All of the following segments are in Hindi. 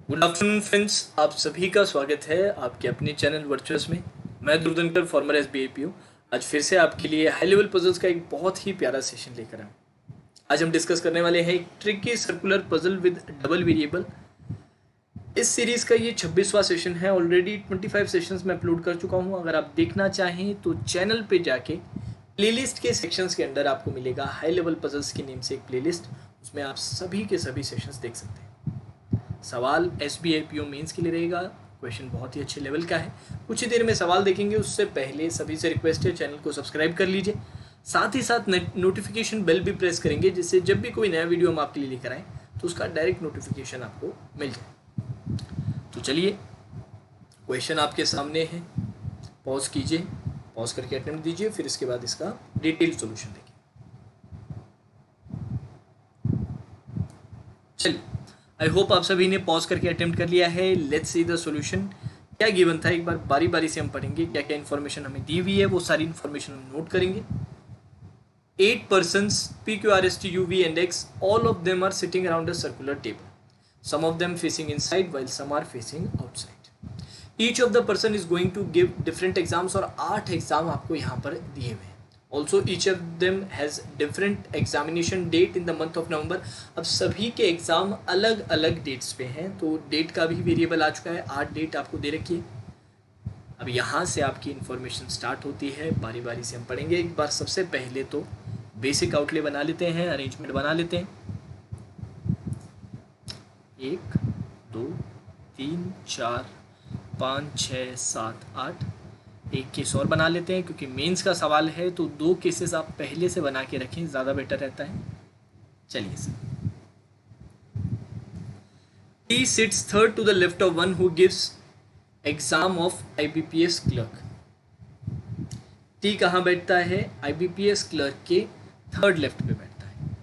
गुड आफ्टरनून फ्रेंड्स, आप सभी का स्वागत है आपके अपने चैनल वर्चुअस में। मैं दुर्धनकर फॉर्मर SBIPO आज फिर से आपके लिए हाई लेवल पजल्स का एक बहुत ही प्यारा सेशन लेकर आया। आज हम डिस्कस करने वाले हैं एक tricky circular puzzle with double variable. इस सीरीज का ये 26वां सेशन है। ऑलरेडी 25 सेशंस में अपलोड कर चुका हूँ। अगर आप देखना चाहें तो चैनल पे जाके प्लेलिस्ट के सेक्शंस के अंदर आपको मिलेगा हाई लेवल पजल्स के नेम से एक प्लेलिस्ट। उसमें आप सभी के सभी सेशंस देख सकते हैं। सवाल SBIPO मेंस के लिए रहेगा। क्वेश्चन बहुत ही अच्छे लेवल का है। कुछ ही देर में सवाल देखेंगे, उससे पहले सभी से रिक्वेस्ट है चैनल को सब्सक्राइब कर लीजिए। साथ ही साथ नोटिफिकेशन बेल भी प्रेस करेंगे, जिससे जब भी कोई नया वीडियो हम आपके लिए लेकर आएँ तो उसका डायरेक्ट नोटिफिकेशन आपको मिल जाए। तो चलिए, क्वेश्चन आपके सामने है। पॉज कीजिए, पॉज करके अटेम्प्ट दीजिए, फिर इसके बाद इसका डिटेल सोल्यूशन देखिए। चलिए, आई होप आप सभी ने पॉज करके अटेम्प्ट कर लिया है। Let's see the solution. क्या गिवन था एक बार बारी बारी से हम पढ़ेंगे। क्या क्या इन्फॉर्मेशन हमें दी हुई है वो सारी इन्फॉर्मेशन हम नोट करेंगे। 8 persons PQRSTUV and X, all of them are sitting around a circular table. Some of them facing inside while some are facing outside. Each of the person is going to give different exams और 8 एग्जाम आपको यहाँ पर दिए हुए हैं। Also each of them has different examination date in the month of November. अब सभी के एग्जाम अलग अलग डेट्स पे हैं, तो डेट का भी वेरिएबल आ चुका है। 8 डेट आपको दे रखी है। अब यहाँ से आपकी इन्फॉर्मेशन स्टार्ट होती है। बारी बारी से हम पढ़ेंगे। एक बार सबसे पहले तो बेसिक आउटले बना लेते हैं, अरेंजमेंट बना लेते हैं। 1 2 3 4 5 6 7 8। एक केस और बना लेते हैं, क्योंकि मेंस का सवाल है तो 2 केसेस आप पहले से बना के रखें, ज़्यादा बेटर रहता है। चलिए sir. T sits third to the left of one who gives exam of IBPS clerk. T कहाँ बैठता है? IBPS क्लर्क के थर्ड लेफ्ट पे बैठता है।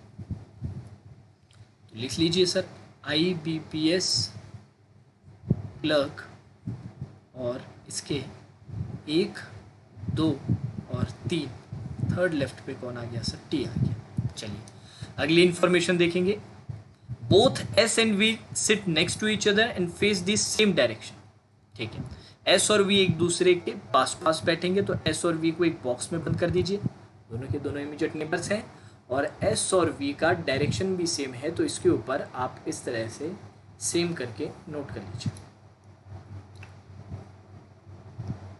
तो लिख लीजिए सर, IBPS क्लर्क और इसके 1 2 और 3 थर्ड लेफ्ट पे कौन आ गया सर? T आ गया। चलिए अगली इंफॉर्मेशन देखेंगे। Both S and V sit next to each other and face the same direction. ठीक है, S और V एक दूसरे के पास पास बैठेंगे, तो S और V को एक बॉक्स में बंद कर दीजिए। दोनों के दोनों इमीडिएट नेबर्स हैं और S और V का डायरेक्शन भी सेम है, तो इसके ऊपर आप इस तरह से सेम करके नोट कर लीजिए।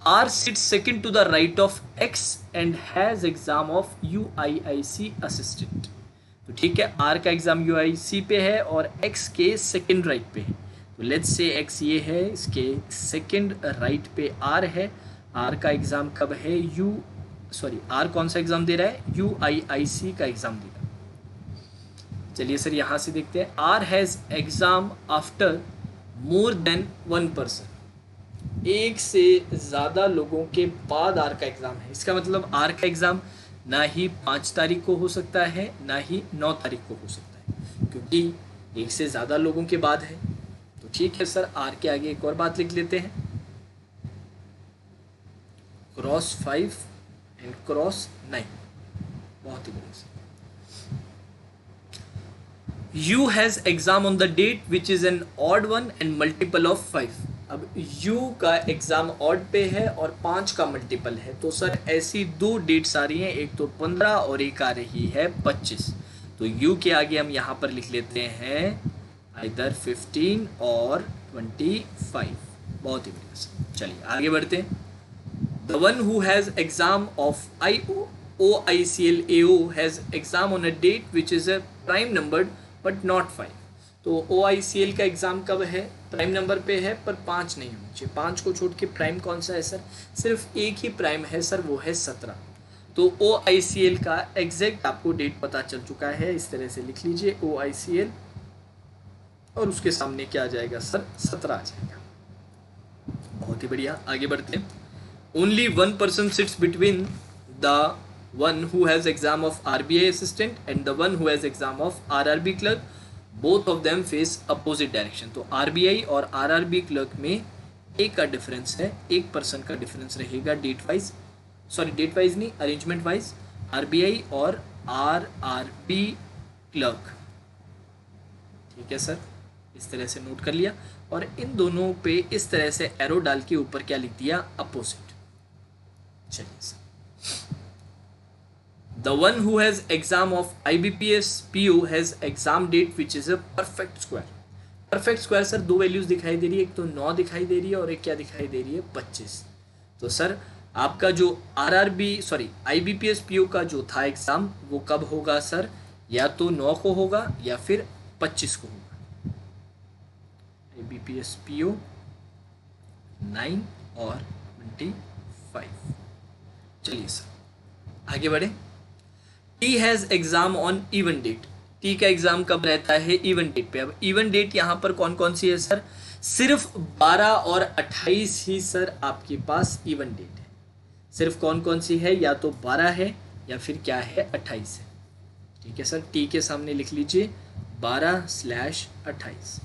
R sits second to the right of X and has exam of UIIC assistant. तो ठीक है, R का एग्जाम UIC पे है और X के सेकंड राइट पे है। तो लेट्स से X ये है, इसके सेकंड राइट पे R है। R का एग्जाम कब है? R कौन सा एग्जाम दे रहा है? UIIC का एग्जाम दे रहा है। चलिए सर यहाँ से देखते हैं। R has exam after more than 1 person। एक से ज़्यादा लोगों के बाद R का एग्ज़ाम है। इसका मतलब R का एग्ज़ाम ना ही 5 तारीख को हो सकता है, ना ही 9 तारीख को हो सकता है, क्योंकि एक से ज़्यादा लोगों के बाद है। तो ठीक है सर, R के आगे एक और बात लिख लेते हैं, क्रॉस 5 एंड क्रॉस 9। बहुत ही बढ़िया। U has exam on the date which is an odd one and multiple of 5। अब U का एग्ज़ाम ऑड पे है और 5 का मल्टीपल है, तो सर ऐसी 2 डेट्स आ रही हैं, एक तो 15 और एक आ रही है 25। तो U के आगे हम यहाँ पर लिख लेते हैं आइदर 15 और 25। बहुत ही बढ़िया। चलिए आगे बढ़ते हैं। The one who has exam of OICL AO has exam on a date which is a prime numbered but not 5। तो OICL का एग्ज़ाम कब है? प्राइम नंबर पे है, पर 5 नहीं होनी चाहिए। 5 को छोड़ के प्राइम कौन सा है सर? सिर्फ एक ही प्राइम है सर, वो है 17। तो OICL का एग्जैक्ट आपको डेट पता चल चुका है। इस तरह से लिख लीजिए OICL और उसके सामने क्या आ जाएगा सर? 17 आ जाएगा। बहुत ही बढ़िया, आगे बढ़ते हैं। Only 1 person seats between the one who has exam of RBI assistant and the one who has exam of RRB clerk. Both of them face opposite direction. तो RBI और RRB क्लर्क में एक का डिफरेंस है, 1 person का डिफरेंस रहेगा डेट वाइज नहीं, अरेंजमेंट वाइज। RBI और RRB क्लर्क। ठीक है सर। इस तरह से नोट कर लिया और इन दोनों पे इस तरह से एरो डाल के ऊपर क्या लिख दिया, अपोजिट। चलिए sir, the one who has exam of IBPS PO has exam date which is a perfect square. Perfect square sir दो वैल्यूज दिखाई दे रही है, एक तो 9 दिखाई दे रही है और एक क्या दिखाई दे रही है, 25। तो सर आपका जो IBPS PO का जो था एग्जाम वो कब होगा सर, या तो 9 को होगा या फिर 25 को होगा। IBPS PO 9 और 25। चलिए सर आगे बढ़े। T has exam on even date. T का एग्जाम कब रहता है, इवन डेट पे। अब इवन डेट यहाँ पर कौन कौन सी है सर, सिर्फ 12 और 28 ही सर आपके पास इवन डेट है। सिर्फ कौन कौन सी है, या तो 12 है या फिर क्या है, 28 है। ठीक है सर, टी के सामने लिख लीजिए 12/28।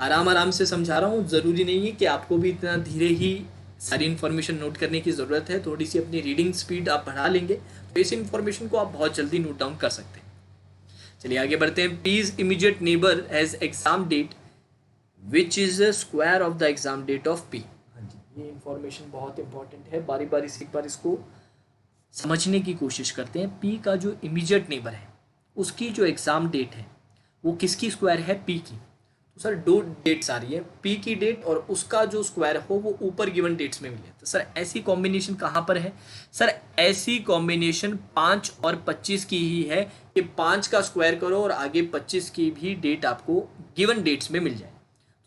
आराम आराम से समझा रहा हूँ, ज़रूरी नहीं है कि आपको भी इतना धीरे ही सारी इन्फॉर्मेशन नोट करने की ज़रूरत है। थोड़ी सी अपनी रीडिंग स्पीड आप बढ़ा लेंगे तो इस इन्फॉर्मेशन को आप बहुत जल्दी नोट डाउन कर सकते हैं। चलिए आगे बढ़ते हैं। P's immediate neighbour has exam date which is a square of the exam date of P. हाँ जी, ये इन्फॉर्मेशन बहुत इंपॉर्टेंट है, बारी बारी से एक बार इसको समझने की कोशिश करते हैं। पी का जो इमीडिएट नेबर है उसकी जो एग्ज़ाम डेट है वो किसकी स्क्वायर है, पी की। तो सर दो डेट्स आ रही है, पी की डेट और उसका जो स्क्वायर हो वो ऊपर गिवन डेट्स में मिले। तो सर ऐसी कॉम्बिनेशन कहाँ पर है, सर ऐसी कॉम्बिनेशन 5 और 25 की ही है कि 5 का स्क्वायर करो और आगे 25 की भी डेट आपको गिवन डेट्स में मिल जाए।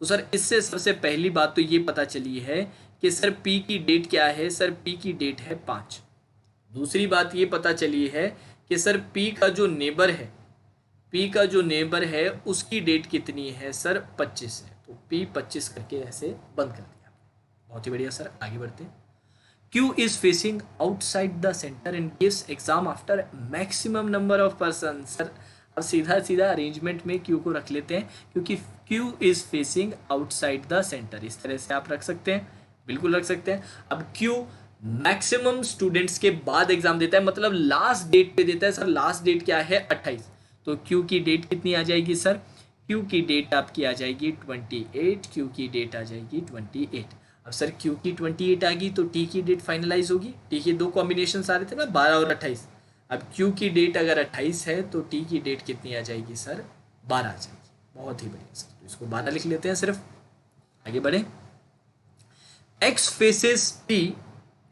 तो सर इससे सबसे पहली बात तो ये पता चली है कि सर पी की डेट क्या है, सर पी की डेट है 5। दूसरी बात ये पता चली है कि सर पी का जो नेबर है, पी का जो नेबर है उसकी डेट कितनी है सर, 25 है। तो पी 25 करके ऐसे बंद कर दिया। बहुत ही बढ़िया सर, आगे बढ़ते हैं। Q is facing outside the centre and gives exam after maximum number of person. Sir अब सीधा सीधा अरेंजमेंट में क्यू को रख लेते हैं, क्योंकि Q is facing outside the centre. इस तरह से आप रख सकते हैं, बिल्कुल रख सकते हैं। अब क्यू मैक्सिमम स्टूडेंट्स के बाद एग्जाम देता है, मतलब लास्ट डेट पे देता है। सर लास्ट डेट क्या है, 28। तो क्यू की डेट कितनी आ जाएगी सर, क्यू की डेट आपकी आ जाएगी 28। क्यू की डेट आ जाएगी 28। अब सर क्यू की 28 आ गई तो टी की डेट फाइनलाइज होगी। टी के दो कॉम्बिनेशन आ रहे थे ना, 12 और 28। अब क्यू की डेट अगर 28 है तो टी की डेट कितनी आ जाएगी सर, 12 आ जाएगी। बहुत ही बढ़िया सर, तो इसको 12 लिख लेते हैं सिर्फ। आगे बढ़े। X faces T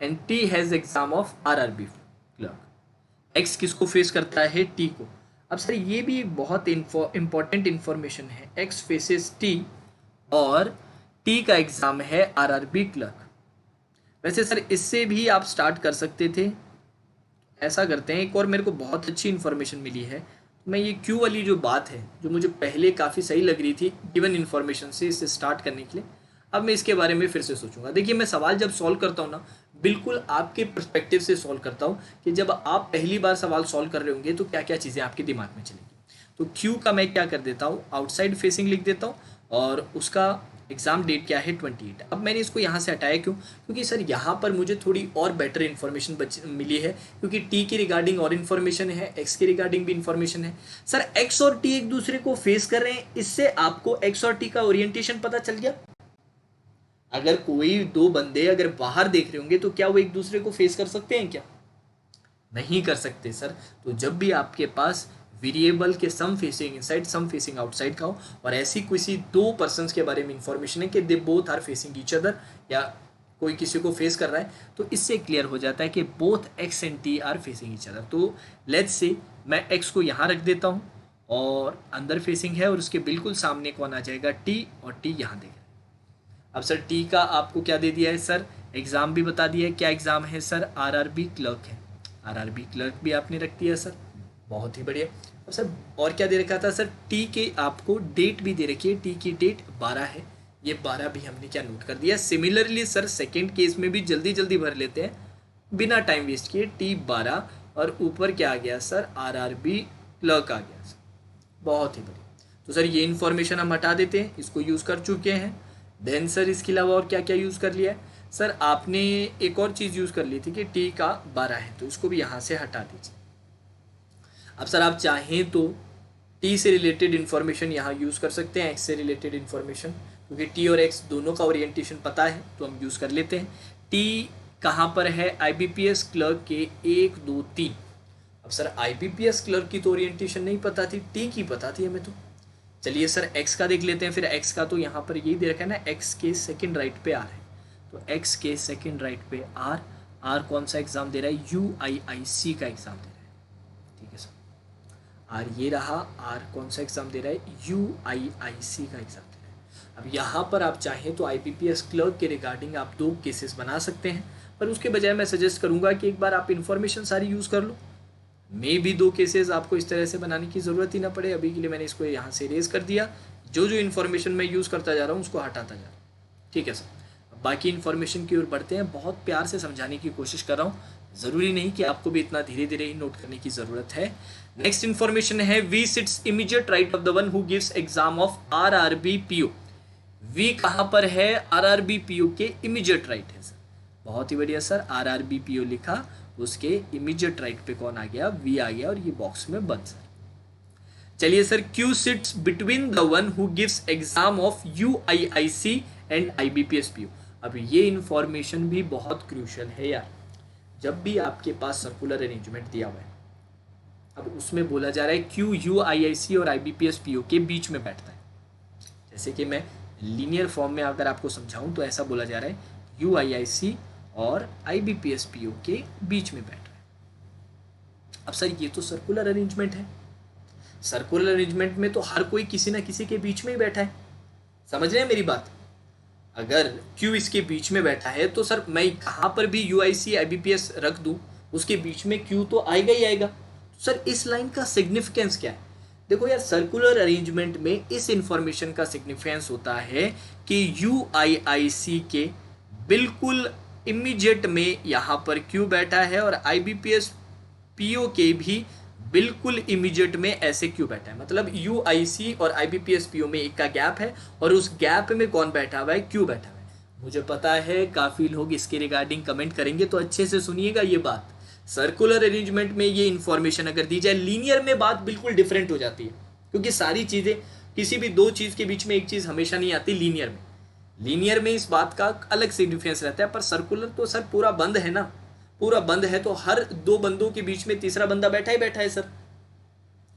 and T has exam of RRB clerk. X किसको फेस करता है, टी को। अब सर ये भी एक बहुत इंपॉर्टेंट इंफॉर्मेशन है। एक्स फेसेस टी और टी का एग्जाम है RRB क्लर्क। वैसे सर इससे भी आप स्टार्ट कर सकते थे। ऐसा करते हैं, एक और मेरे को बहुत अच्छी इन्फॉर्मेशन मिली है। मैं ये क्यू वाली जो बात है जो मुझे पहले काफ़ी सही लग रही थी गिवन इन्फॉर्मेशन से, इसे स्टार्ट करने के लिए अब मैं इसके बारे में फिर से सोचूंगा। देखिए मैं सवाल जब सॉल्व करता हूँ ना, बिल्कुल आपके पर्सपेक्टिव से सॉल्व करता हूँ कि जब आप पहली बार सवाल सॉल्व कर रहे होंगे तो क्या क्या चीज़ें आपके दिमाग में चलेंगी। तो क्यू का मैं क्या कर देता हूँ, आउटसाइड फेसिंग लिख देता हूँ और उसका एग्जाम डेट क्या है, 28। अब मैंने इसको यहाँ से हटाया क्यों, क्योंकि सर यहाँ पर मुझे थोड़ी और बेटर इन्फॉर्मेशन मिली है, क्योंकि टी के रिगार्डिंग और इन्फॉर्मेशन है, एक्स के रिगार्डिंग भी इन्फॉर्मेशन है। सर एक्स और टी एक दूसरे को फेस कर रहे हैं, इससे आपको एक्स और टी का ओरिएंटेशन पता चल गया। अगर कोई दो बंदे अगर बाहर देख रहे होंगे तो क्या वो एक दूसरे को फेस कर सकते हैं, क्या नहीं कर सकते सर। तो जब भी आपके पास वेरिएबल के सम फेसिंग इनसाइड सम फेसिंग आउटसाइड का हो और ऐसी किसी दो पर्सन्स के बारे में इंफॉर्मेशन है कि they both are facing each other, या कोई किसी को फेस कर रहा है, तो इससे क्लियर हो जाता है कि both x and T R facing each other. तो लेट्स से मैं एक्स को यहाँ रख देता हूँ और अंदर फेसिंग है और उसके बिल्कुल सामने कौन आ जाएगा, टी, और टी यहाँ देख। अब सर टी का आपको क्या दे दिया है सर, एग्जाम भी बता दिया है। क्या एग्जाम है सर, RRB क्लर्क है। RRB क्लर्क भी आपने रख दिया सर, बहुत ही बढ़िया। अब सर और क्या दे रखा था सर, टी के आपको डेट भी दे रखी है। टी की डेट 12 है, ये 12 भी हमने क्या नोट कर दिया। सिमिलरली सर सेकेंड केस में भी जल्दी जल्दी भर लेते हैं बिना टाइम वेस्ट किए। टी 12 और ऊपर क्या आ गया सर, RRB क्लर्क आ गया सर, बहुत ही बढ़िया। तो सर ये इन्फॉर्मेशन हम हटा देते हैं, इसको यूज़ कर चुके हैं। देन सर इसके अलावा और क्या क्या यूज़ कर लिया है सर, आपने एक और चीज़ यूज़ कर ली थी कि टी का 12 है, तो इसको भी यहाँ से हटा दीजिए। अब सर आप चाहें तो टी से रिलेटेड इन्फॉर्मेशन यहाँ यूज़ कर सकते हैं, एक्स से रिलेटेड इन्फॉर्मेशन, क्योंकि टी और एक्स दोनों का ओरिएंटेशन पता है तो हम यूज़ कर लेते हैं। टी कहाँ पर है, आईबीपीएस क्लर्क के 1 2 3। अब सर आईबीपीएस क्लर्क की तो ओरिएंटेशन नहीं पता थी, टी की पता थी हमें तो। चलिए सर एक्स का देख लेते हैं फिर। एक्स का तो यहाँ पर यही दे रखा है ना, एक्स के सेकंड राइट पे आर है, तो एक्स के सेकंड राइट पे आर। आर कौन सा एग्जाम दे रहा है, यूआईआईसी का एग्जाम दे रहा है, ठीक है सर। आर ये रहा, आर कौन सा एग्जाम दे रहा है, यूआईआईसी का एग्जाम दे रहा है। अब यहाँ पर आप चाहें तो आईबीपीएस क्लर्क के रिगार्डिंग आप 2 केसेस बना सकते हैं, पर उसके बजाय मैं सजेस्ट करूँगा कि एक बार आप इन्फॉर्मेशन सारी यूज़ कर लो। मे भी 2 केसेस आपको इस तरह से बनाने की ज़रूरत ही ना पड़े। अभी के लिए मैंने इसको यहाँ से इरेज कर दिया, जो जो इन्फॉर्मेशन मैं यूज़ करता जा रहा हूँ उसको हटाता जा रहा हूँ, ठीक है सर। अब बाकी इन्फॉर्मेशन की ओर बढ़ते हैं। बहुत प्यार से समझाने की कोशिश कर रहा हूँ, ज़रूरी नहीं कि आपको भी इतना धीरे धीरे ही नोट करने की ज़रूरत है। नेक्स्ट इन्फॉर्मेशन है, V sits immediate right of the one who gives exam of RRB PO. V कहाँ पर है, आरआरबी पीओ के इमीडिएट राइट है सर। बहुत ही बढ़िया सर, आरआरबी पीओ लिखा, उसके इमीडिएट राइट पे कौन आ गया, वी आ गया, और ये बॉक्स में बंद सर। चलिए sir, Q sits between the one who gives exam of UIIC and IBPS PO. अब ये इंफॉर्मेशन भी बहुत क्रूशियल है यार। जब भी आपके पास सर्कुलर अरेंजमेंट दिया हुआ है, अब उसमें बोला जा रहा है क्यू यूआईआईसी और आईबीपीएस पीओ के बीच में बैठता है। जैसे कि मैं लीनियर फॉर्म में अगर आपको समझाऊं तो ऐसा बोला जा रहा है यूआईआईसी और आईबीपीएस पीओ के बीच में बैठ रहा है। अब सर ये तो सर्कुलर अरेंजमेंट है, सर्कुलर अरेंजमेंट में तो हर कोई किसी ना किसी के बीच में ही बैठा है, समझ रहे हैं मेरी बात। अगर क्यू इसके बीच में बैठा है तो सर मैं कहाँ पर भी यूआईसी आईबीपीएस रख दूं, उसके बीच में क्यू तो आएगा ही आएगा। तो सर इस लाइन का सिग्निफिकेंस क्या है, देखो यार, सर्कुलर अरेंजमेंट में इस इंफॉर्मेशन का सिग्निफिकेंस होता है कि यूआईआईसी के बिल्कुल इमीडिएट में यहाँ पर क्यू बैठा है और आईबीपीएस पीओ के भी बिल्कुल इमीडिएट में ऐसे क्यू बैठा है। मतलब यूआईसी और आईबीपीएस पीओ में एक का गैप है और उस गैप में कौन बैठा हुआ है, क्यू बैठा हुआ है। मुझे पता है काफ़ी लोग इसके रिगार्डिंग कमेंट करेंगे, तो अच्छे से सुनिएगा ये बात। सर्कुलर अरेंजमेंट में ये इन्फॉर्मेशन अगर दी जाए, लीनियर में बात बिल्कुल डिफरेंट हो जाती है, क्योंकि सारी चीज़ें, किसी भी 2 चीज़ के बीच में एक चीज़ हमेशा नहीं आती लीनियर में। लीनियर में इस बात का अलग सिग्निफिकेंस रहता है, पर सर्कुलर तो सर पूरा बंद है ना, पूरा बंद है तो हर 2 बंदों के बीच में तीसरा बंदा बैठा ही बैठा है सर।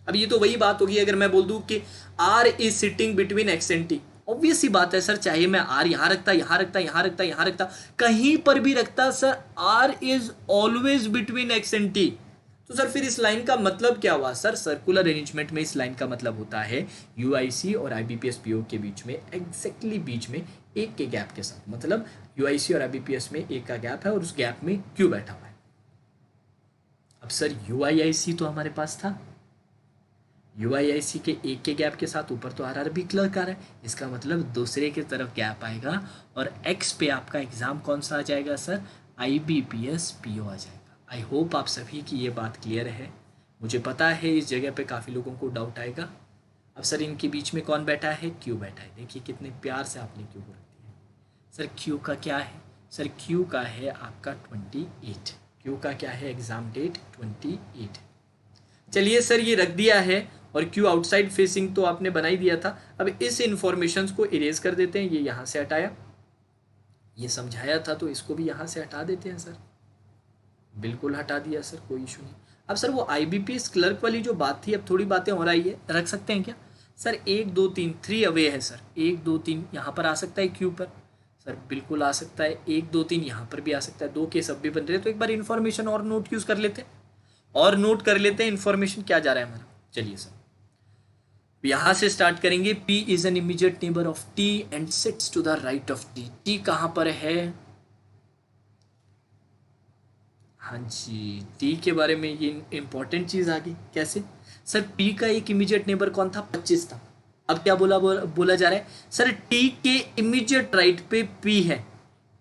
अब ये तो वही बात होगी अगर मैं बोल दूं कि R is sitting between X and T. Obvious सी बात है सर, चाहे मैं आर यहाँ रखता, यहाँ रखता, यहाँ रखता, यहाँ रखता, कहीं पर भी रखता, sir R is always between X and T. तो सर फिर इस लाइन का मतलब क्या हुआ सर, सर्कुलर अरेंजमेंट में इस लाइन का मतलब होता है यूआईसी और आईबीपीएस पीओ के बीच में एग्जैक्टली बीच में एक के गैप के साथ, मतलब यूआईसी और आईबीपीएस में एक का गैप है और उस गैप में क्यू बैठा हुआ है। अब सर यूआईआईसी तो हमारे पास था, यूआईआईसी के एक के गैप के साथ ऊपर तो आरआरबी क्लर्क आ रहा है, इसका मतलब दूसरे की तरफ गैप आएगा और एक्स पे आपका एग्जाम कौन सा आ जाएगा सर, आईबीपीएस पीओ आ जाएगा। आई होप आप सभी की ये बात क्लियर है। मुझे पता है इस जगह पे काफ़ी लोगों को डाउट आएगा। अब सर इनके बीच में कौन बैठा है, क्यू बैठा है। देखिए कितने प्यार से आपने क्यू को रख दिया। सर क्यू का क्या है, सर क्यू का है आपका 28। क्यू का क्या है, एग्ज़ाम डेट 28। चलिए सर ये रख दिया है और क्यू आउटसाइड फेसिंग तो आपने बना ही दिया था। अब इस इंफॉर्मेशन को इरेज कर देते हैं, ये यहाँ से हटाया, ये समझाया था तो इसको भी यहाँ से हटा देते हैं सर, बिल्कुल हटा दिया सर, कोई इशू नहीं। अब सर वो आईबीपीएस क्लर्क वाली जो बात थी, अब थोड़ी बातें हो रही है, रख सकते हैं क्या सर, 1 2 3 3 अवे है सर, 1 2 3 यहाँ पर आ सकता है क्यू पर, सर बिल्कुल आ सकता है, 1 2 3 यहाँ पर भी आ सकता है, 2 केस अब भी बन रहे हैं। तो एक बार इन्फॉर्मेशन और नोट यूज़ कर लेते हैं और नोट कर लेते हैं इन्फॉर्मेशन क्या जा रहा है हमारा। चलिए सर यहाँ से स्टार्ट करेंगे। P is an immediate neighbour of T and sits to the right of T। T कहाँ पर है, हाँ जी, T के बारे में ये इंपॉर्टेंट चीज़ आ गई। कैसे सर, P का एक इमीडिएट नेबर कौन था, 25 था। अब क्या बोला जा रहा है सर, T के इमीडिएट राइट पे P है,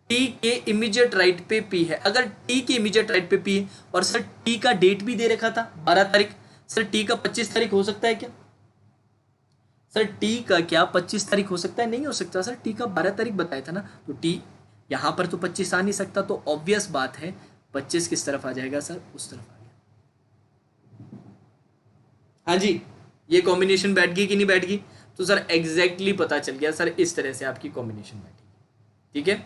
T के इमीडिएट राइट पे P है। अगर T के इमीडिएट राइट पे P है और सर T का डेट भी दे रखा था 12 तारीख, सर T का 25 तारीख हो सकता है क्या, सर T का क्या 25 तारीख हो सकता है, नहीं हो सकता सर, T का 12 तारीख बताया था ना, तो T यहाँ पर तो 25 आ नहीं सकता, तो ऑब्वियस बात है 25 किस तरफ आ जाएगा सर, उस तरफ आ गया। हाँ जी, ये कॉम्बिनेशन बैठ गई कि नहीं बैठ गई? तो सर एग्जैक्टली पता चल गया सर, इस तरह से आपकी कॉम्बिनेशन बैठेगी। ठीक है,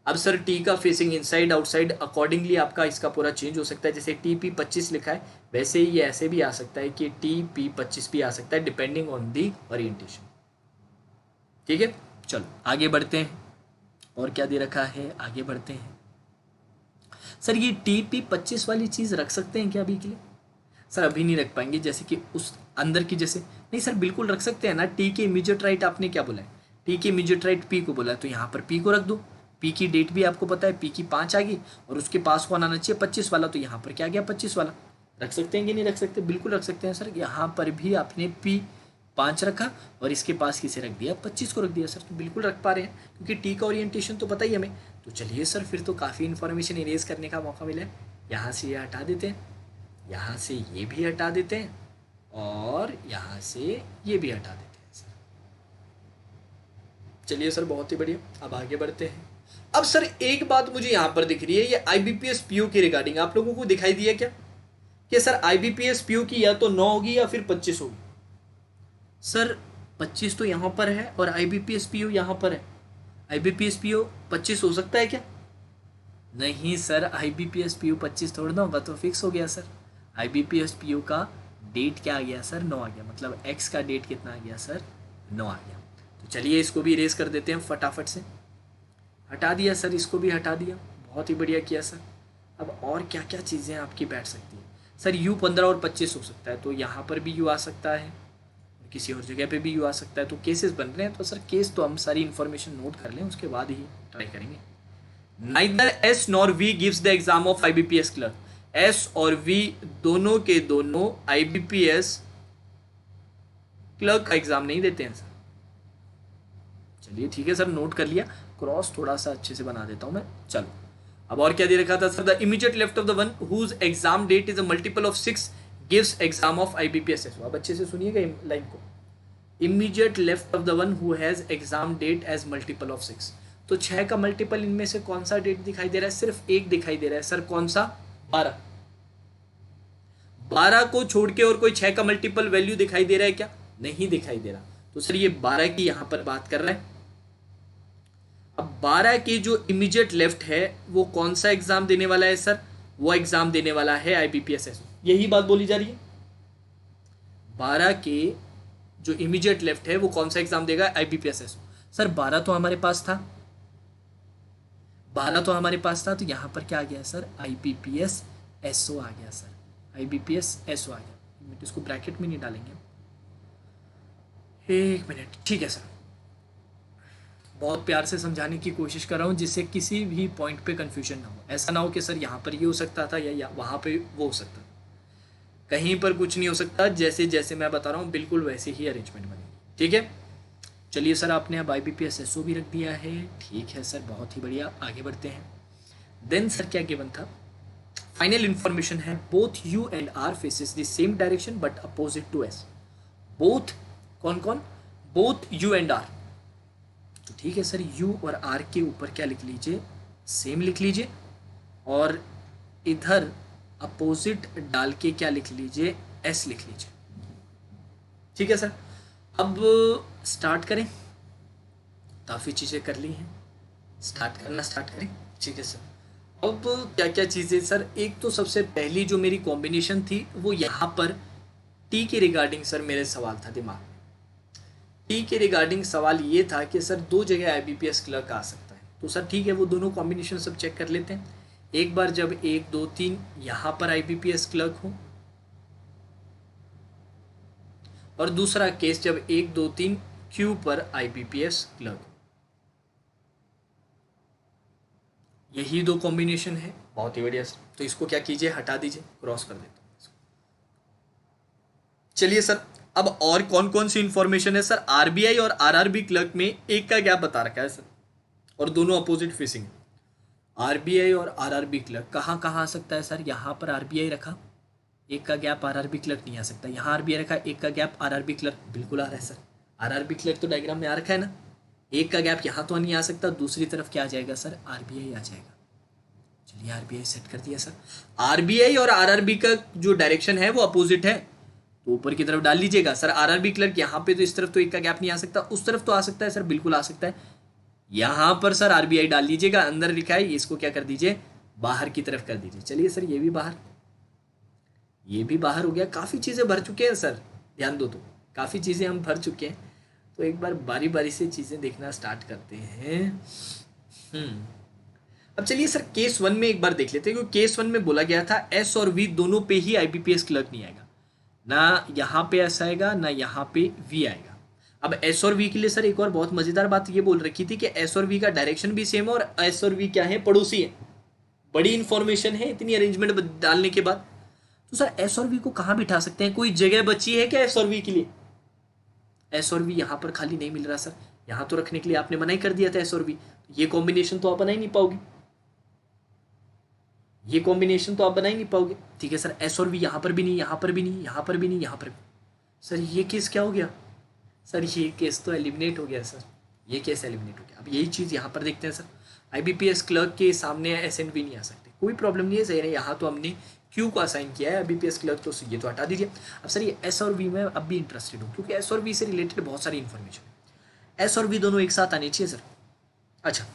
अब सर टी का फेसिंग इनसाइड आउटसाइड अकॉर्डिंगली आपका इसका पूरा चेंज हो सकता है। जैसे TP25 लिखा है वैसे ही ये ऐसे भी आ सकता है कि TP25 भी आ सकता है डिपेंडिंग ऑन दी ओरिएंटेशन। ठीक है, चलो आगे बढ़ते हैं। और क्या दे रखा है, आगे बढ़ते हैं। सर ये TP25 वाली चीज़ रख सकते हैं क्या अभी के लिए? सर अभी नहीं रख पाएंगे, जैसे कि उस अंदर की जैसे नहीं सर, बिल्कुल रख सकते हैं ना। टी के इमीडिएट राइट आपने क्या बोला है? टी के इमीडिएट राइट पी को बोला है, तो यहाँ पर पी को रख दो। पी की डेट भी आपको पता है, पी की 5 आ गई और उसके पास कौन आना चाहिए 25 वाला, तो यहाँ पर क्या गया 25 वाला। रख सकते हैं कि नहीं रख सकते? बिल्कुल रख सकते हैं सर। यहाँ पर भी आपने P5 रखा और इसके पास किसे रख दिया 25 को रख दिया सर, तो बिल्कुल रख पा रहे हैं क्योंकि टी का ओरिएंटेशन तो पता ही हमें। तो चलिए सर फिर तो काफ़ी इन्फॉर्मेशन इरेज करने का मौका मिला है। यहाँ से ये हटा देते हैं, यहाँ से ये भी हटा देते हैं और यहाँ से ये भी हटा देते हैं सर। चलिए सर बहुत ही बढ़िया, अब आगे बढ़ते हैं। अब सर एक बात मुझे यहाँ पर दिख रही है, ये IBPS PO के रिगार्डिंग आप लोगों को दिखाई दिया क्या कि सर IBPS PO की या तो 9 होगी या फिर 25 होगी? सर 25 तो यहाँ पर है और IBPS PO यहाँ पर है। IBPS PO 25 हो सकता है क्या? नहीं सर, IBPS PO 25 थोड़ा ना होगा, तो फिक्स हो गया सर। IBPS PO का डेट क्या आ गया सर 9 आ गया, मतलब X का डेट कितना आ गया सर 9 आ गया। तो चलिए इसको भी इरेज कर देते हैं फटाफट से। हटा दिया सर, इसको भी हटा दिया, बहुत ही बढ़िया किया सर। अब और क्या क्या चीज़ें आपकी बैठ सकती हैं सर? U15 और 25 हो सकता है, तो यहाँ पर भी U आ सकता है, किसी और जगह पे भी U आ सकता है। तो केसेस बन रहे हैं, तो सर केस तो हम सारी इन्फॉर्मेशन नोट कर लें, उसके बाद ही ट्राई करेंगे। Neither S nor V gives the exam of IBPS clerk. S और V दोनों के दोनों IBPS क्लर्क का एग्जाम नहीं देते हैं सर। चलिए ठीक है सर, नोट कर लिया। क्रॉस थोड़ा सा अच्छे से बना देता हूं मैं। चलो अब और क्या दे रखा था sir? The immediate left of the one whose exam date is a multiple of 6 gives exam of IBPS SO। अब अच्छे से सुनिएगा लाइन को। Immediate left of the one who has exam date as multiple of 6, तो 6 का मल्टीपल इनमें से कौन सा डेट दिखाई दे रहा है? सिर्फ एक दिखाई दे रहा है सर, कौन सा? 12। 12 को छोड़ के और कोई 6 का मल्टीपल वैल्यू दिखाई दे रहा है क्या? नहीं दिखाई दे रहा। तो सर ये 12 की यहां पर बात कर रहा है। अब 12 की जो इमीडिएट लेफ्ट है वो कौन सा एग्जाम देने वाला है सर? वो एग्जाम देने वाला है IBPS SO। यही बात बोली जा रही है। 12 के जो इमीडिएट लेफ्ट है वो कौन सा एग्जाम देगा? IBPS SO। सर 12 तो हमारे पास था, 12 तो हमारे पास था, तो यहां पर क्या आ गया सर? IBPS SO आ गया सर, IBPS SO आ गया। इसको ब्रैकेट में नहीं डालेंगे, एक मिनट। ठीक है सर, बहुत प्यार से समझाने की कोशिश कर रहा हूँ जिससे किसी भी पॉइंट पे कंफ्यूजन ना हो। ऐसा ना हो कि सर यहाँ पर ये हो सकता था या वहाँ पे वो हो सकता था। कहीं पर कुछ नहीं हो सकता, जैसे जैसे मैं बता रहा हूँ बिल्कुल वैसे ही अरेंजमेंट बनेगी। ठीक है, चलिए सर आपने अब IBPS SO भी रख दिया है। ठीक है सर, बहुत ही बढ़िया, आगे बढ़ते हैं। देन सर क्या गिवन था? फाइनल इंफॉर्मेशन है both U and R faces the same direction but opposite to S। Both कौन कौन? Both U and R। तो ठीक है सर, U और R के ऊपर क्या लिख लीजिए? सेम लिख लीजिए, और इधर अपोजिट डाल के क्या लिख लीजिए? S लिख लीजिए। ठीक है सर, अब स्टार्ट करें। काफ़ी चीज़ें कर ली हैं, स्टार्ट करें। ठीक है सर, अब क्या क्या चीज़ें सर? एक तो सबसे पहली जो मेरी कॉम्बिनेशन थी वो यहाँ पर T के रिगार्डिंग सर मेरे सवाल था दिमाग में। T के रिगार्डिंग सवाल ये था कि सर 2 जगह IBPS क्लर्क आ सकता है। तो सर ठीक है, वो दोनों कॉम्बिनेशन सब चेक कर लेते हैं। एक बार जब 1 2 3 यहाँ पर IBPS क्लर्क हो, और दूसरा केस जब 1 2 3 Q पर IBPS क्लर्क हो। यही 2 कॉम्बिनेशन है। बहुत ही बढ़िया सर, तो इसको क्या कीजिए? हटा दीजिए, क्रॉस कर देता हूँ। चलिए सर, अब और कौन कौन सी इंफॉर्मेशन है सर? RBI और RRB क्लर्क में एक का गैप बता रखा है सर, और दोनों अपोजिट फेसिंग। RBI और RRB क्लर्क कहाँ कहाँ आ सकता है सर? यहाँ पर RBI रखा, एक का गैप RRB क्लर्क नहीं आ सकता। यहाँ RBI रखा, एक का गैप RRB क्लर्क बिल्कुल आ रहा है सर। RRB क्लर्क तो डायग्राम में आ रखा है ना, एक का गैप यहाँ तो नहीं आ सकता, दूसरी तरफ क्या आ जाएगा सर? RBI आ जाएगा। चलिए RBI सेट कर दिया सर। RBI और RRB का जो डायरेक्शन है वो अपोजिट है, तो ऊपर की तरफ डाल लीजिएगा। सर आरआरबी क्लर्क यहाँ पे तो इस तरफ तो एक का गैप नहीं आ सकता, उस तरफ तो आ सकता है सर, बिल्कुल आ सकता है। यहाँ पर सर आरबीआई डाल लीजिएगा, अंदर लिखा है, इसको क्या कर दीजिए, बाहर की तरफ कर दीजिए। चलिए सर ये भी बाहर, ये भी बाहर हो गया। काफ़ी चीज़ें भर चुके हैं सर, ध्यान दो तो, काफ़ी चीज़ें हम भर चुके हैं। तो एक बार बारी बारी से चीज़ें देखना स्टार्ट करते हैं। अब चलिए सर केस 1 में एक बार देख लेते हैं, क्योंकि केस 1 में बोला गया था एस और वी दोनों पे ही आईबीपीएस क्लर्क नहीं आएगा, ना यहाँ पे एस आएगा ना यहाँ पे वी आएगा। अब एस और वी के लिए सर एक और बहुत मज़ेदार बात ये बोल रखी थी कि एस और वी का डायरेक्शन भी सेम है, और एस और वी क्या है, पड़ोसी है। बड़ी इंफॉर्मेशन है इतनी अरेंजमेंट डालने के बाद। तो सर एस और वी को कहाँ बिठा सकते हैं, कोई जगह बची है क्या एस और वी के लिए? एस और वी यहाँ पर खाली नहीं मिल रहा सर, यहाँ तो रखने के लिए आपने मना ही कर दिया था एस और वी। ये कॉम्बिनेशन तो आप बना ही नहीं पाओगे, ये कॉम्बिनेशन तो आप बना ही नहीं पाओगे। ठीक है सर, एस और वी यहाँ पर भी नहीं, यहाँ पर भी नहीं, यहाँ पर भी नहीं, यहाँ पर भी। सर ये केस क्या हो गया सर, ये केस तो एलिमिनेट हो गया सर, ये केस एलिमिनेट हो गया। अब यही चीज़ यहाँ पर देखते हैं सर, आईबीपीएस क्लर्क के सामने एस एंड वी नहीं आ सकते, कोई प्रॉब्लम नहीं है सही है। यहाँ तो हमने क्यू को असाइन किया है आईबीपीएस क्लर्क, तो ये तो हटा दीजिए। अब सर ये एस और वी में अब भी इंटरेस्टेड हूँ, क्योंकि एस और वी से रिलेटेड बहुत सारी इन्फॉर्मेशन है। एस और वी दोनों एक साथ आने चाहिए सर। अच्छा,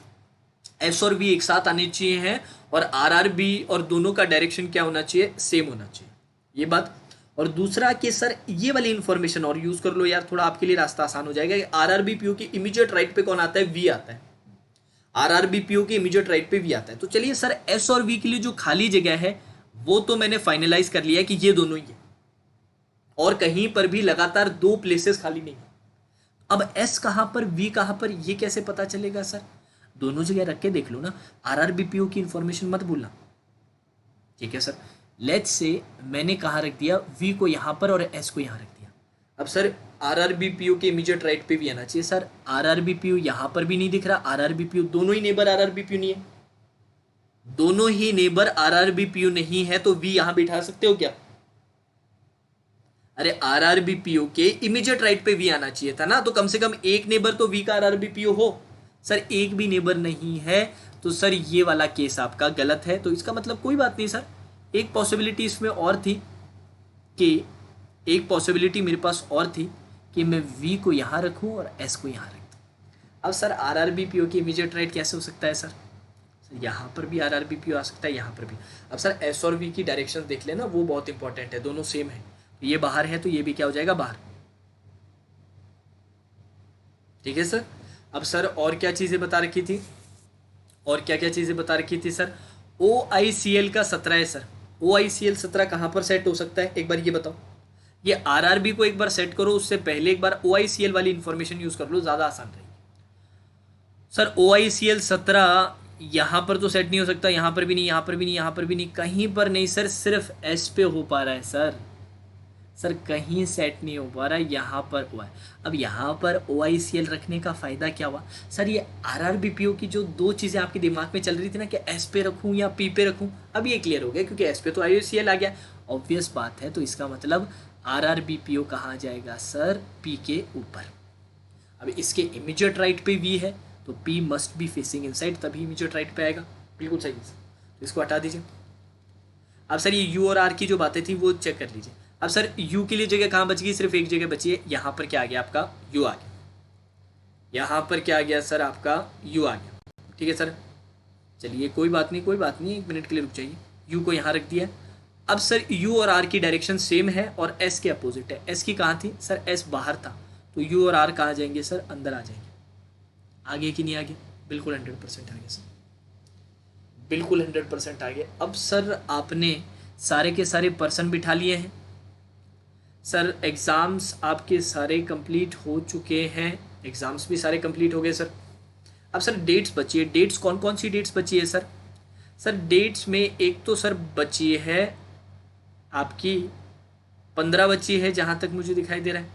एस और वी एक साथ आने चाहिए हैं, और आरआरबी और दोनों का डायरेक्शन क्या होना चाहिए, सेम होना चाहिए, ये बात। और दूसरा कि सर ये वाली इन्फॉर्मेशन और यूज कर लो यार, थोड़ा आपके लिए रास्ता आसान हो जाएगा। आरआरबी पीओ की इमीडिएट राइट पे कौन आता है, वी आता है। आरआरबी पीओ की इमीडिएट राइट पे वी आता है। तो चलिए सर एस और वी के लिए जो खाली जगह है वो तो मैंने फाइनलाइज कर लिया है कि ये दोनों ही है, और कहीं पर भी लगातार दो प्लेसेस खाली नहीं है। अब एस कहां पर, वी कहां पर, ये कैसे पता चलेगा सर? दोनों जगह रख के देख लो ना, आरआरबीपीओ की इंफॉर्मेशन मत भूलना। ठीक है सर, लेट्स से मैंने कहाँ रख दिया, वी को यहाँ पर और एस को यहाँ रख दिया। अब सर आरआरबीपीओ के इमीडिएट राइट पे भी आना चाहिए। सर आरआरबीपीओ यहाँ पर भी नहीं दिख रहा, आरआरबीपीओ दोनों ही नेबर आरआरबीपीओ नहीं है, दोनों ही नेबर आरआरबीपीओ नहीं है, तो वी यहाँ बिठा सकते हो क्या? अरे आरआरबीपीओ के इमीडिएट राइट पे वी आना चाहिए था ना, तो कम से कम एक नेबर तो वी का आरआरबीपीओ हो। सर एक भी नेबर नहीं है, तो सर ये वाला केस आपका गलत है। तो इसका मतलब कोई बात नहीं सर, एक पॉसिबिलिटी इसमें और थी कि, एक पॉसिबिलिटी मेरे पास और थी कि मैं वी को यहाँ रखूँ और एस को यहाँ रख दूँ। अब सर आरआरबीपीओ की इमीडिएट राइट कैसे हो सकता है सर? यहाँ पर भी आरआरबीपीओ आ सकता है, यहाँ पर भी। अब सर एस और वी की डायरेक्शन देख लेना, वो बहुत इंपॉर्टेंट है, दोनों सेम है। ये बाहर है तो ये भी क्या हो जाएगा, बाहर। ठीक है सर। अब सर और क्या चीज़ें बता रखी थी, और क्या क्या चीज़ें बता रखी थी सर? OICL का 17 है सर। OICL 17 कहाँ पर सेट हो सकता है, एक बार ये बताओ। ये आरआरबी को एक बार सेट करो, उससे पहले एक बार OICL वाली इंफॉर्मेशन यूज़ कर लो, ज़्यादा आसान रहेगी। सर OICL 17 यहाँ पर तो सेट नहीं हो सकता, यहाँ पर भी नहीं, यहाँ पर भी नहीं, यहाँ पर भी नहीं, कहीं पर नहीं सर, सिर्फ एस पे हो पा रहा है सर। सर कहीं सेट नहीं हो पा रहा है, यहाँ पर हुआ है। अब यहाँ पर OICL रखने का फ़ायदा क्या हुआ सर? ये आरआरबीपीओ की जो दो चीज़ें आपके दिमाग में चल रही थी ना, कि एस पे रखूँ या पी पे रखूँ, अब ये क्लियर हो गया, क्योंकि एस पे तो OICL आ गया, ऑब्वियस बात है। तो इसका मतलब आरआरबीपीओ कहाँ जाएगा सर, पी के ऊपर। अब इसके इमीडिएट राइट पे वी है, तो P must be facing inside, तभी इमीडिएट राइट पे आएगा। बिल्कुल सही है सर, तो इसको हटा दीजिए। अब सर ये यू और आर की जो बातें थी वो चेक कर लीजिए। अब सर यू के लिए जगह कहाँ बच गई, सिर्फ एक जगह बची है, यहाँ पर क्या आ गया आपका, यू आ गया। यहाँ पर क्या आ गया सर, आपका यू आ गया। ठीक है सर, चलिए कोई बात नहीं, कोई बात नहीं, 1 मिनट के लिए रुक जाइए। यू को यहाँ रख दिया। अब सर यू और आर की डायरेक्शन सेम है, और एस के अपोजिट है। एस की कहाँ थी सर, एस बाहर था, तो यू और आर कहाँ जाएंगे सर, अंदर आ जाएंगे। आगे कि नहीं आगे, बिल्कुल 100% आगे सर, बिल्कुल 100% आगे। अब सर आपने सारे के सारे पर्सन बिठा लिए हैं सर, एग्ज़ाम्स आपके सारे कंप्लीट हो चुके हैं, एग्ज़ाम्स भी सारे कंप्लीट हो गए सर। अब सर डेट्स बची है, डेट्स कौन कौन सी डेट्स बची है सर? सर डेट्स में एक तो सर बची है आपकी 15 बची है, जहाँ तक मुझे दिखाई दे रहा है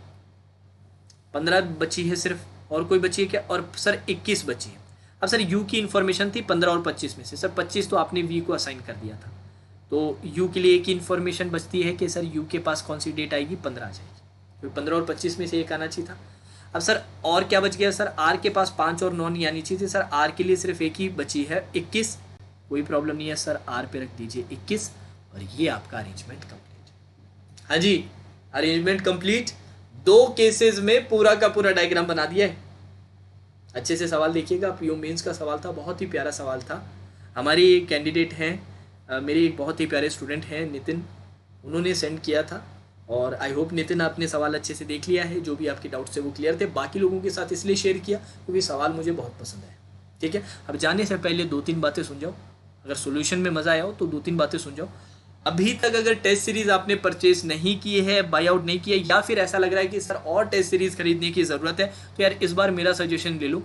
15 बची है सिर्फ, और कोई बची है क्या? और सर 21 बची है। अब सर यू की इन्फॉर्मेशन थी 15 और 25 में से, सर 25 तो आपने वी को असाइन कर दिया था, तो यू के लिए एक इन्फॉर्मेशन बचती है कि सर यू के पास कौन सी डेट आएगी, 15 आ जाएगी, क्योंकि 15 और 25 में से एक आना चाहिए था। अब सर और क्या बच गया सर? आर के पास 5 और 9 नहीं आनी चाहिए थी सर, आर के लिए सिर्फ एक ही बची है 21, कोई प्रॉब्लम नहीं है सर, आर पे रख दीजिए 21, और ये आपका अरेंजमेंट कंप्लीट। हाँ जी, अरेंजमेंट कंप्लीट। 2 केसेस में पूरा का पूरा डायग्राम बना दिया है। अच्छे से सवाल देखिएगा। पीओ मेंस का सवाल था, बहुत ही प्यारा सवाल था। हमारी कैंडिडेट हैं, मेरे एक बहुत ही प्यारे स्टूडेंट हैं नितिन, उन्होंने सेंड किया था। और आई होप नितिन आपने सवाल अच्छे से देख लिया है, जो भी आपके डाउट्स थे वो क्लियर थे। बाकी लोगों के साथ इसलिए शेयर किया क्योंकि सवाल मुझे बहुत पसंद है। ठीक है, अब जाने से पहले 2-3 बातें सुन जाओ। अगर सोल्यूशन में मज़ा आया हो तो 2-3 बातें सुन जाओ। अभी तक अगर टेस्ट सीरीज आपने परचेज नहीं की है, बाई आउट नहीं किया, या फिर ऐसा लग रहा है कि सर और टेस्ट सीरीज खरीदने की ज़रूरत है, तो यार इस बार मेरा सजेशन ले लो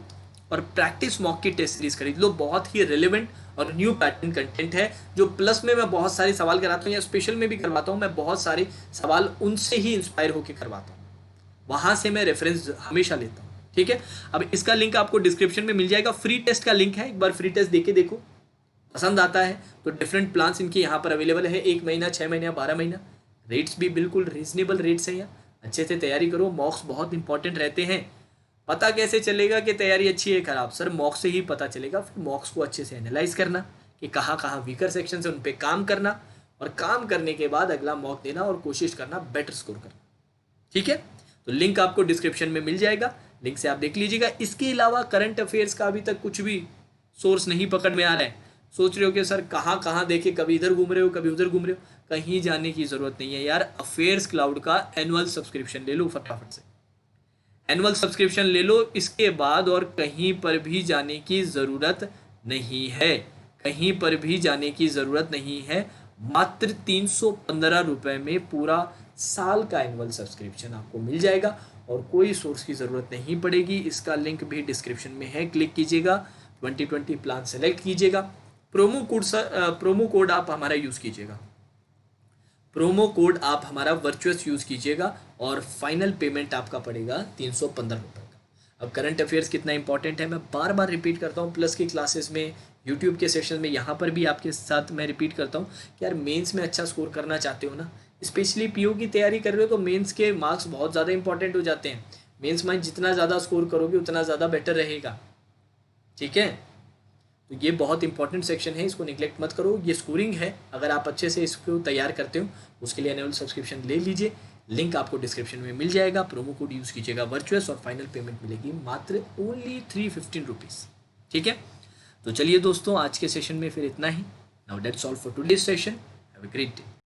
और प्रैक्टिस मॉक की टेस्ट सीरीज खरीद लो। बहुत ही रिलेवेंट और न्यू पैटर्न कंटेंट है। जो प्लस में मैं बहुत सारे सवाल कराता हूँ या स्पेशल में भी करवाता हूँ, मैं बहुत सारे सवाल उनसे ही इंस्पायर होकर करवाता हूँ, वहाँ से मैं रेफरेंस हमेशा लेता हूँ। ठीक है, अब इसका लिंक आपको डिस्क्रिप्शन में मिल जाएगा। फ्री टेस्ट का लिंक है, एक बार फ्री टेस्ट देके देखो, पसंद आता है तो डिफरेंट प्लान्स इनके यहाँ पर अवेलेबल है। 1 महीना, 6 महीना, 12 महीना। रेट्स भी बिल्कुल रीजनेबल रेट्स हैं यहाँ। अच्छे से तैयारी करो, मॉक्स बहुत इंपॉर्टेंट रहते हैं। पता कैसे चलेगा कि तैयारी अच्छी है खराब? सर मॉक्स से ही पता चलेगा। फिर मॉक्स को अच्छे से एनालाइज करना कि कहाँ कहाँ वीकर सेक्शन है, उन पर काम करना, और काम करने के बाद अगला मॉक देना और कोशिश करना बेटर स्कोर करना। ठीक है, तो लिंक आपको डिस्क्रिप्शन में मिल जाएगा, लिंक से आप देख लीजिएगा। इसके अलावा करंट अफेयर्स का अभी तक कुछ भी सोर्स नहीं पकड़ में आ रहा है। सोच रहे हो कि सर कहाँ कहाँ देखे, कभी इधर घूम रहे हो कभी उधर घूम रहे हो, कहीं जाने की ज़रूरत नहीं है यार। अफेयर्स क्लाउड का एनुअल सब्सक्रिप्शन ले लो फटाफट से, एनुअल सब्सक्रिप्शन ले लो। इसके बाद और कहीं पर भी जाने की ज़रूरत नहीं है, कहीं पर भी जाने की ज़रूरत नहीं है। मात्र 315 रुपये में पूरा साल का एनुअल सब्सक्रिप्शन आपको मिल जाएगा और कोई सोर्स की ज़रूरत नहीं पड़ेगी। इसका लिंक भी डिस्क्रिप्शन में है, क्लिक कीजिएगा, 2020 प्लान सेलेक्ट कीजिएगा। प्रोमो कोड आप हमारा यूज़ कीजिएगा, प्रोमो कोड आप हमारा वर्चुअस यूज़ कीजिएगा और फाइनल पेमेंट आपका पड़ेगा 315 रुपये का। अब करंट अफेयर्स कितना इंपॉर्टेंट है मैं बार बार रिपीट करता हूँ, प्लस की क्लासेस में, यूट्यूब के सेशन में, यहाँ पर भी आपके साथ मैं रिपीट करता हूँ कि यार मेंस में अच्छा स्कोर करना चाहते हो ना, स्पेशली पीओ की तैयारी कर रहे हो तो मेंस के मार्क्स बहुत ज़्यादा इंपॉर्टेंट हो जाते हैं। मेंस में जितना ज़्यादा स्कोर करोगे उतना ज़्यादा बेटर रहेगा। ठीक है, तो ये बहुत इंपॉर्टेंट सेक्शन है, इसको निगलेक्ट मत करो। ये स्कोरिंग है, अगर आप अच्छे से इसको तैयार करते हो उसके लिए एनुअल सब्सक्रिप्शन ले लीजिए। लिंक आपको डिस्क्रिप्शन में मिल जाएगा। प्रोमो कोड यूज़ कीजिएगा वर्चुअस और फाइनल पेमेंट मिलेगी मात्र ओनली 315 रुपीज़। ठीक है, तो चलिए दोस्तों आज के सेशन में फिर इतना ही। Now that's all for today's session. Have a great day.